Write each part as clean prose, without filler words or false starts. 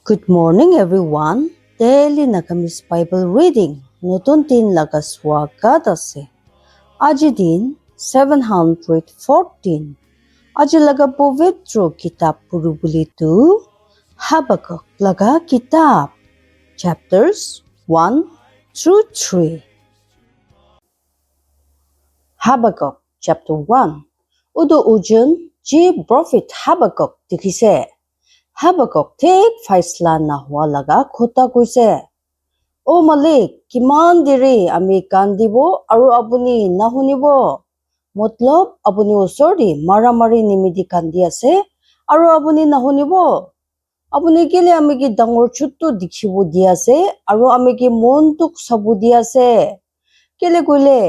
Good morning everyone. Daily nakamis Bible reading. নতুন দিন লাগা স্বাগত আছে। আজি দিন 714। আজি লাগা পবিত্র কিতাব পুরুবুলিতো হাবাকুক লাগা কিতাব. Chapters 1 through 3. Habakkuk chapter 1. Udo uজন যি prophet Habakkuk দেখিছে। Habakkuk ঠিক ফাইসলা না হোৱা লগা খোটা কৈছে। অ মালিক, কিমান দেৰি আমি কাণ দিব আৰু আপুনি নাশুনিব? মতলব আপুনি ওচৰতে মাৰামাৰি নিমিতি কান্দি আছে আৰু আপুনি নাশুনিব? আপুনি কেলে আমি কি ডাঙৰ চুটটো দেখিব দি আছে আৰু আমি কি মনটোক চাব দি আছে? কেলে কৈলে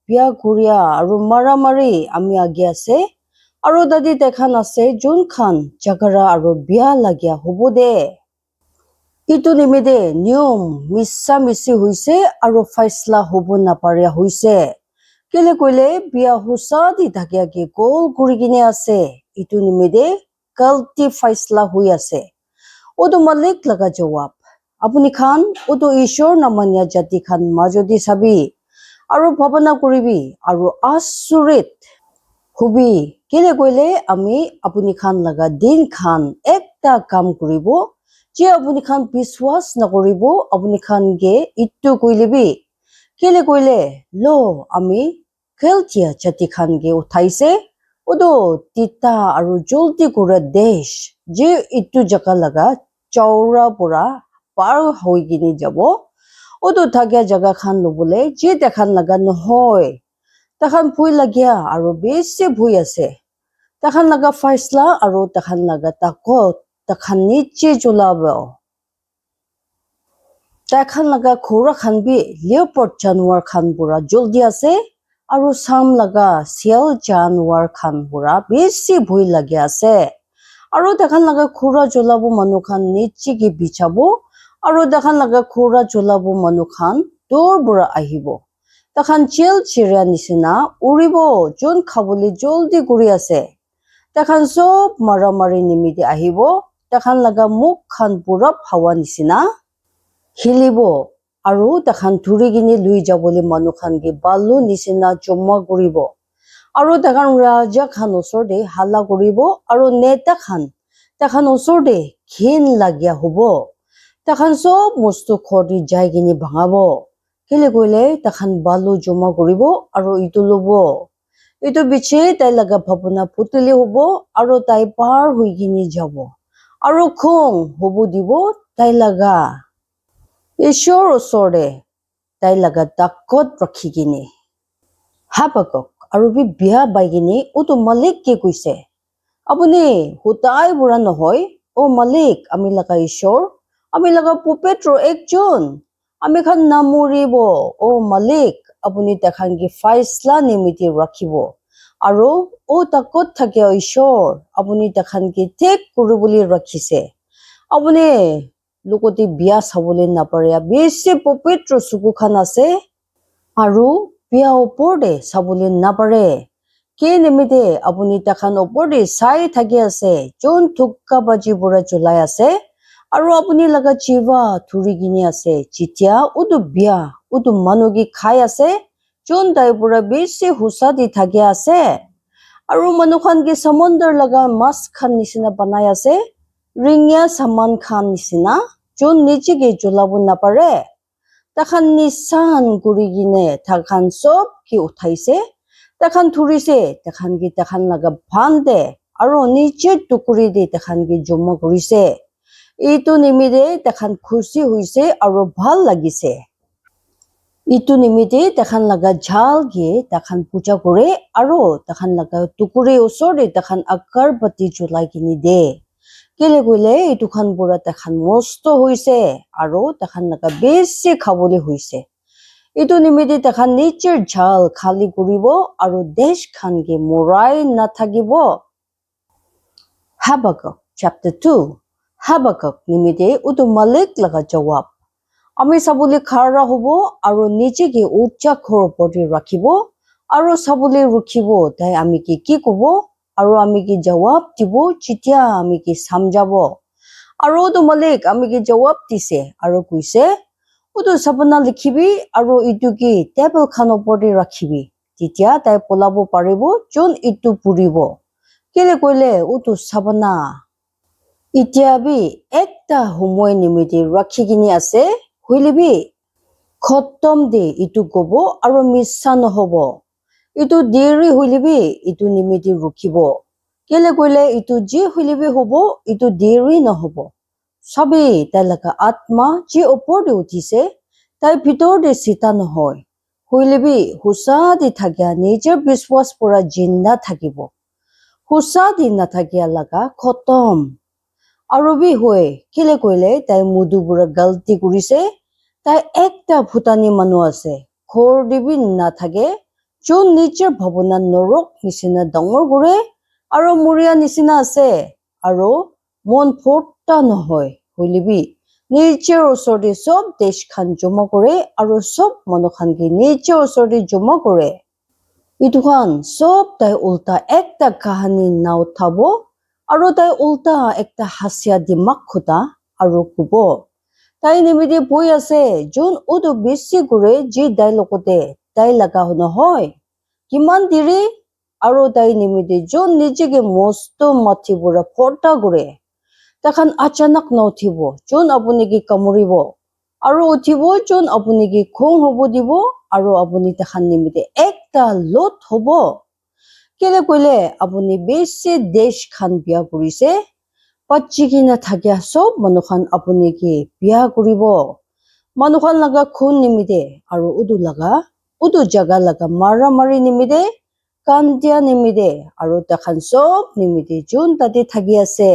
বিয়া ঘূৰিয়া আৰু মাৰামাৰি আমি আগে আছে আৰু দাদি দেখান আছে যোনখান জাগাৰা আৰু বিয়া লাগিয়া হ'ব দে। ইটো নিমিতে নিয়ম মিছা মিছি হৈছে আৰু ফাইসলা হ'ব নাপাৰিয়া হৈছে। কেলে কৈলে বিয়া হুচা দি থাকিয়াকে গল ঘূৰি কিনে আছে। ইটো নিমিতে গলতি ফাইসলা হৈ আছে। ওটো মালিক লগা জবাব। আপুনি খান ওটো ঈশ্বৰ নামানিয়া জাতি খান মাজদি চাবি আৰু ভাৱনা কৰিবি আৰু আচৰিত হবি। কেলে কৈলে আমি আপুনি খান লগা দিন খান একটা কাম কৰিব যে আপুনি খান বিশ্বাস নকৰিব। আপুনি খান গে ইটো কৈলিবি। কেলে কৈলে ল আমি খেলতিয়া জাতি খান গে উঠাইছে ওটো তিতা আৰু জলদি কৰা দেশ যে ইটো জাগা লগা চৌৰা পৰা পাৰ হৈ কিনে যাব ওটো থাকিয়া জাগা খান লবলে যে দেখান লগা নহয়। তাখান ভুই লাগিয়া আৰু বেছি ভুই আছে। তাখান লগা ফাইসলা আৰু তাখান লগা তাকত তাখান নিচে জ্বলাব। তাখান লগা খোৰা খান বি লিওপৰ্ট জানুৱাৰ খান পুৰা জলদি আছে আৰু চাম লগা শিয়াল জানুৱাৰ খান পুৰা বেছি ভুই লাগি আছে। আৰু তাখান লগা খোৰা জ্বলাব মানুহ খান নিচে কি বিছাব আৰু তাখান লগা খোৰা জ্বলাব মানুহ খান দূৰ পৰা আহিব। তাখান চিল চিৰিয়া নিচিনা উৰিব যোন খাবলৈ জলদি কৰি আছে। তাখান চব মাৰামাৰি নিমিতি আহিব। তাখান লগা মুখ খান পুৰা হাৱা নিচিনা হিলিব আৰু তাখান ধৰি কিনে লৈ যাবলৈ মানুহ খান গে বালু নিচিনা জমা কৰিব। আৰু তাখান ৰাজা খান ওচৰতে হাল্লা কৰিব আৰু নেতা খান তাখান ওচৰতে ঘিন লাগিয়া হ'ব। তাখান চব বস্তু ঘৰতে যাই কিনে ভাঙাব। কেলে কৈলে তাখান বালু জমা কৰিব আৰু ইটো লব। ইটো বিছে তাই লগা ভাৱনা পুতলি হ'ব আৰু তাই পাৰ হৈ কিনে যাব আৰু খং হ'ব দিব তাই লগা ঈশ্বৰ ওচৰতে তাই লগা তাকত ৰাখি কিনে। হাবাকুক আৰু বিয়া বাই কিনে ওটো মালিক কি কৈছে? আপুনি হুতাই বুঢ়া নহয়। অ মালিক, আমি লগা ঈশ্বৰ, আমি লগা পবিত্ৰ একজন, আমি খান নামৰিব। অ মালিক, আপুনি তাখান কি ফাইসলা নিমিতি ৰাখিব আৰু অ তাকত থাকিয়া ঈশ্বৰ, আপুনি তাখান কি ঠিক কৰিবলৈ ৰাখিছে। আপুনি লোকতি বিয়া চাবলৈ নাপাৰে বেছি পবিত্ৰ চকু খান আছে আৰু বিয়া ওপৰতে চাবলৈ নাপাৰে। কি নিমিতে আপুনি তাখান ওপৰতে চাই থাকি আছে যোন থুক্কা বাজি পৰা জ্বলাই আছে আৰু আপুনি লগা জিভা ধৰি কিনে আছে। যেতিয়া ওটো বিয়া ওটো মানুহ কি খাই আছে যোন তাই পৰা বেছি হুচা দি থাকি আছে আৰু মানুহ খান কি সমুন্দৰ লগা মাছ খান নিচিনা বনাই আছে ৰিঙিয়া সামান খান নিচিনা যোন নিচে কি জ্বলাব নাপাৰে। তাখান নিচান কৰি কিনে তাখান চব কি উঠাইছে তাখান ধৰিছে তাখান কি তাখান লগা ভান্দে আৰু নিচে টুকুৰি দি তাখান কি জমা কৰিছে। ইটো নিমিতে তাখান খুচি হৈছে আৰু ভাল লাগিছে। ইটো নিমিতে তাখান লগা ঝাল গিয়ে তাখান পূজা কৰে আৰু তাখান লগা টুকুৰি ওচৰতে তাখান আগাৰবাতি জ্বলাই কিনে দে। কেলে কৈলে ইটো খান পুৰা তাখান মস্ত হৈছে আৰু তাখান লগা বেছি খাবলৈ হৈছে। ইটো নিমিতে তাখান নিচেৰ ঝাল খালী কৰিব আৰু দেশ খান কে মৰাই নাথাকিব। Habakkuk chapter 2. Habakkuk নিমিতে ওটো মালিক লগা জবাব। আমি চাবলৈ খাৰা হ'ব আৰু নিজে কি উচ্চাখৰ ওপৰতে ৰাখিব আৰু চাবলৈ ৰখিব তাই আমি কি ক'ব আৰু আমি কি জবাব দিব যেতিয়া আমি কি চামজাব Aro udu malik amigi jawab dise aro kuise udu sabana likhibi aro itu ki table khan opor de rakhibi titia tai polabo paribo jon itu puribo kele koile udu sabana itia bi ekta homoy nimiti rakhigini ase huilebi khotom de itu gobo aro missa nohobo itu deri huilebi itu nimiti rukhibo kele koile itu ji huilebi hobo itu deri nohobo sabi tai laga atma ji opor de uthise tai bhitor de sita nohoy huilebi husa di thagya nature biswas pura jinda thakibo husa di nathakia laga khotom arobi hoy kile koile tai mudu pura galti kurise tai ekta bhutani manu ase khor dibi na thage jon nature bhavana norok nisina dangor gore aro muria nisina ase aro mon phorta nohoy hoilebi nature osor de sob desh khan joma kore aro sob manu khan ki nature osor de joma kore itu khan sob tai ulta ekta kahani na uthabo aro tai ulta ekta hasya dimak khuda aro kubo tai nimidi boi ase jon udu besi gore ji dai lokote tai laga hono hoy kiman diri aro tai nimidi jon nijige mosto mathi bura porta gore takhan achanak na uthibo jon apuni ki kamuribo aro uthibo jon apuni ki khong hobo dibo aro apuni takhan nimite ekta lot hobo kele koile apuni besi desh khan bia kurise pachigi na thakya sob manukhan apuni ki bia kuribo manukhan laga khun nimite aro udu jaga laga mara mari nimite kandia nimite aro takhan sob nimite jon tate thaki ase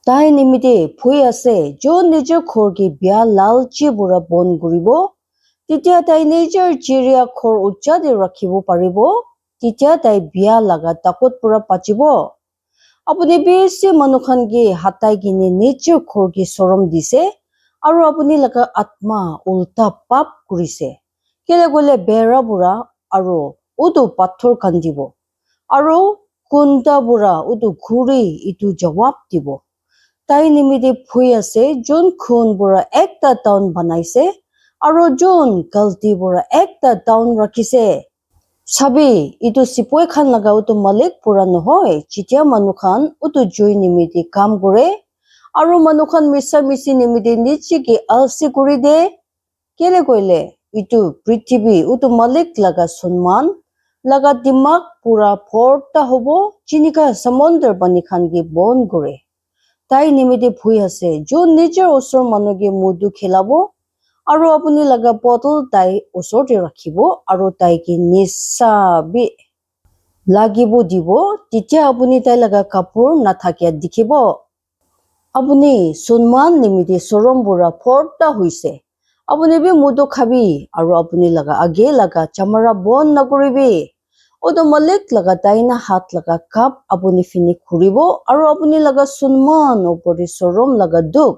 tai nimite phui ase jon nijor khor ki bia lalchi bura bon kuribo titia tai nijor chiria khor ucha de rakhibo paribo titia tai bia laga takot pura pachibo apuni besi manukhan ki hatai kini nijor khor ki sorom dise aro apuni laga atma ulta pap kurise kele gole bera bura aro udu pathor khan dibo aro kunda bura udu khuri itu jawab dibo tai nimite phui ase jon khun bura ekta town banaise aro jon galti bura ekta town rakhise sabi itu sipoi khan laga utu malik pura nohoy chitia manukhan utu joi nimite kam kore aro manukhan misa misi nimite nichi ki alsi kuri de kele koile itu prithibi utu malik laga sunman laga dimak pura porta hobo chinika samondar bani khan ki bon kore tai nimite phui ase jon nijor osor manu ki mudu khilabo aro apuni laga bottle tai osor de rakhibo aro tai ki nisa bi lagibo dibo titia apuni tai laga kapur na thakya dikhibo apuni sunman nimite sorom bura porta hoise apuni bi mudu khabi aro apuni laga age laga chamara bon na kuribi odo malik laga taina hat laga cup apuni fini khuribo aro apuni laga sunman opori sorom laga duk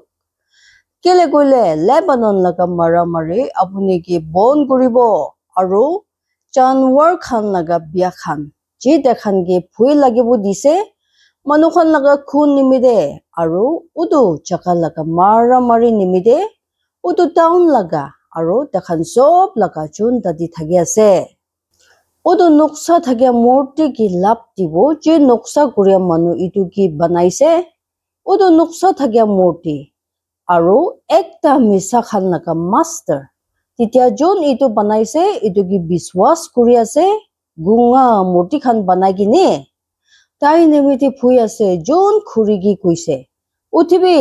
kele koile Lebanon laga mara mari apuni ki bon kuribo aro janwar khan laga bia khan ji dekhan ki phui lagibo dise manukhan laga khun nimide aro udu jaka laga mara mari nimide udu town laga aro dekhan sob laga jon dadi thagi ase odo noksa thakya murti ki lap dibo je noksa kuria manu itu ki banaise odo noksa thakya murti aro ekta misa khan laga master titia jon itu banaise itu ki biswas kuri ase gunga murti khan banai kine tai nimite phui ase jon khuri ki kuise uthibi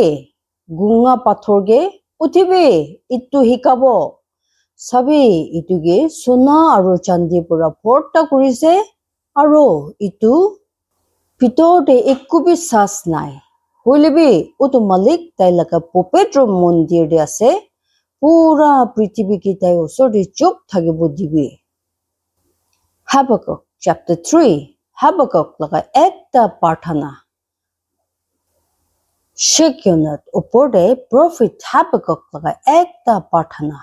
gunga pathor ge uthibi itu hikabo sabi ituge sona aro chandi pura porta kurise aro itu pitor de ekkubi sas nai hoilebi utu malik tai laga pupetro mondir de ase pura prithibi ki tai osor de chup thagibo dibi Habakkuk chapter 3 Habakkuk laga ekta parthana Shekyonat opor de prophet Habakkuk laga ekta parthana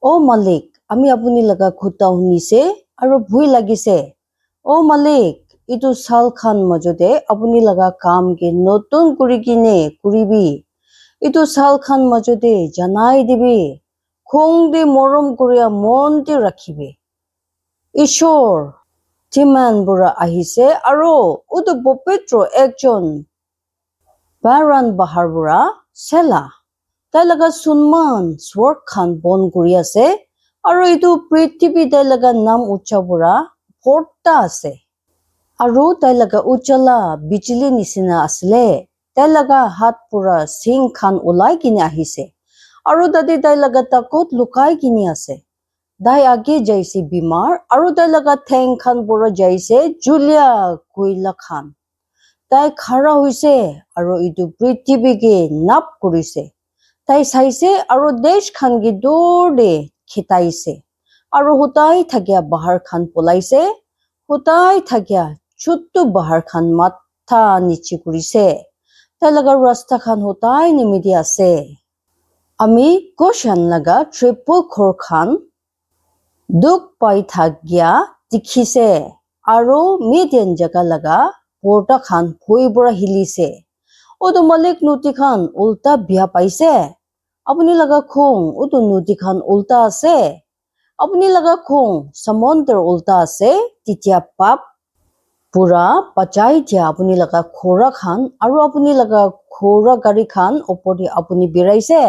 O Malik, ami apuni laga khuta hunise aro bhui lagise. O Malik, itu sal khan majode apuni laga kam ke notun kuri kine kuribi. Itu sal khan majode janai dibi khong di morom korea mon di rakhibi Ishor timan bura ahise aro udu bopetro ekjon baran bahar bura sela tailaga sunman swork khan bon kuri ase aro itu prithibi tailaga nam ucha bura porta ase aro tailaga uchala bijli nisina asle tailaga hat pura sing khan ulai kini ahise aro dadi tailaga takot lukai kini ase dai age jaise bimar aro tailaga theng khan pura jaise julia koila khan tai khara hoise aro itu prithibi ge nap kurise tai saise aro desh khan gi dur de khitaise aro hutai thakya bahar khan polaise hutai thakya chuttu bahar khan matha nichi kurise tailaga rasta khan hutai nimidi ase ami koshan laga triple khor khan duk pai thakya dikhise aro median jaga laga porta khan phoi bura hilise odo malik nuti khan ulta bia paise apuni laga khong utu nuti khan ulta ase apuni laga khong samondar ulta ase titia pap pura pachai dia apuni laga khora khan aro apuni laga khora gari khan opor apuni biraise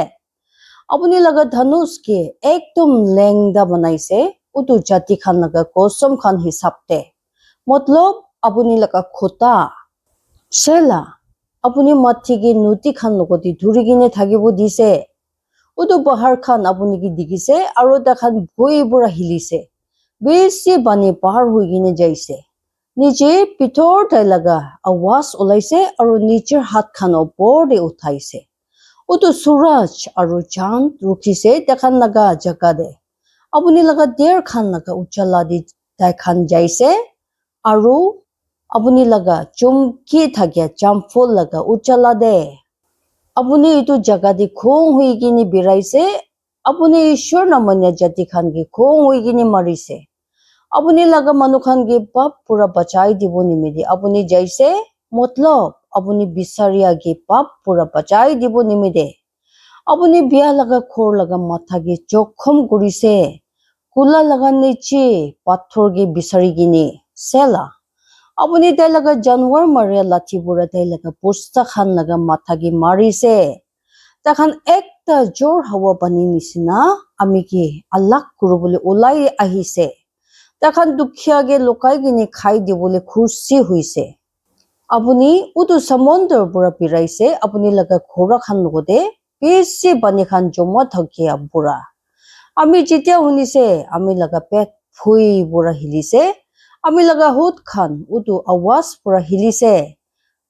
apuni laga dhanush ke ekdom lengda banaise utu jati khan laga kosom khan hisabte matlab apuni laga khota sela apuni mathi gi nuti khan logoti dhuri gine thakibo dise utu bahar khan apuni ki dikise aro ta khan bhoi bura hilise besi bani par hui gine jaise niche pitor tai laga awas ulaise aro nicher hat khan opor de uthaise utu suraj aro chand rukhise takhan laga jaga de apuni laga der khan laga uchala di tai khan jaise aro apuni laga chumki thakya champful laga uchala de apuni itu jaga di khong hui gini biraise apuni ishwar namanya jati khan gi khong hui gini marise apuni laga manu khan gi pap pura bachai dibo nimidi apuni jaise matlab apuni bisariya gi pap pura bachai dibo nimide apuni bia laga khor laga matha gi chokhom kurise kula laga niche pathor gi bisari gini sela apuni tai laga janwar maria lathi pura tai laga pusta khan laga matha gi marise takhan ekta jor hawa bani nisina ami ki alak kurubole ulai ahise takhan dukhiya ge lokai gini khai dibole khushi huise apuni utu samondar pura piraise apuni laga khora khan logode besi bani khan joma thakia pura ami jitia hunise ami laga pet phui pura hilise ami laga hut khan utu awas pura hilise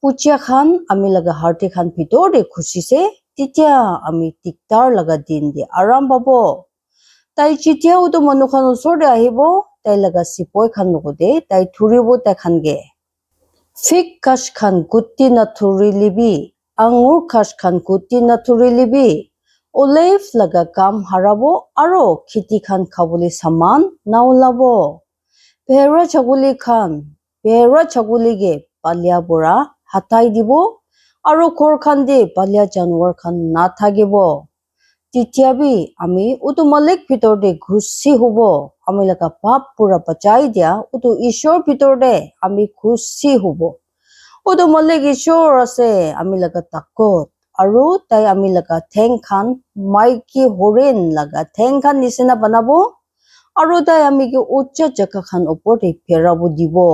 puchia khan ami laga harte khan bhitor de khushise titia ami tiktar laga din de aram babo tai jitia utu manu khan usor de ahibo tai laga sipoi khan logode tai thuribo tai khan ge fig kash khan gutti na thuri libi angur kash khan gutti na thuri libi olive laga kam harabo aro khiti khan khabole saman naulabo Pera chaguli ge palya bura hatai dibo aro khor khan de palya janwar khan na thagibo titia bi ami utu malik bhitor de khushi hobo ami laga pap pura bachai dia utu ishor bhitor de ami khushi hobo utu malik ishor ase ami laga takot aro tai ami laga theng khan maiki horen laga theng khan nisina banabo aro tai ami ki ucha jaka khan opor de pherabo dibo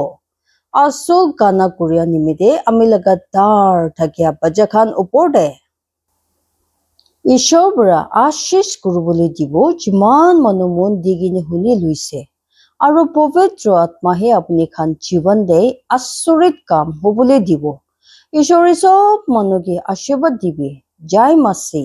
asol kana korea nimide ami laga dar thakya baja khan opor de ishor bra ashish kurubole dibo jiman manu mon digini huni luise aro povitro atma he apni khan jivan de asorit kam hobole dibo ishore sob manu ki ashirwad dibi jai masi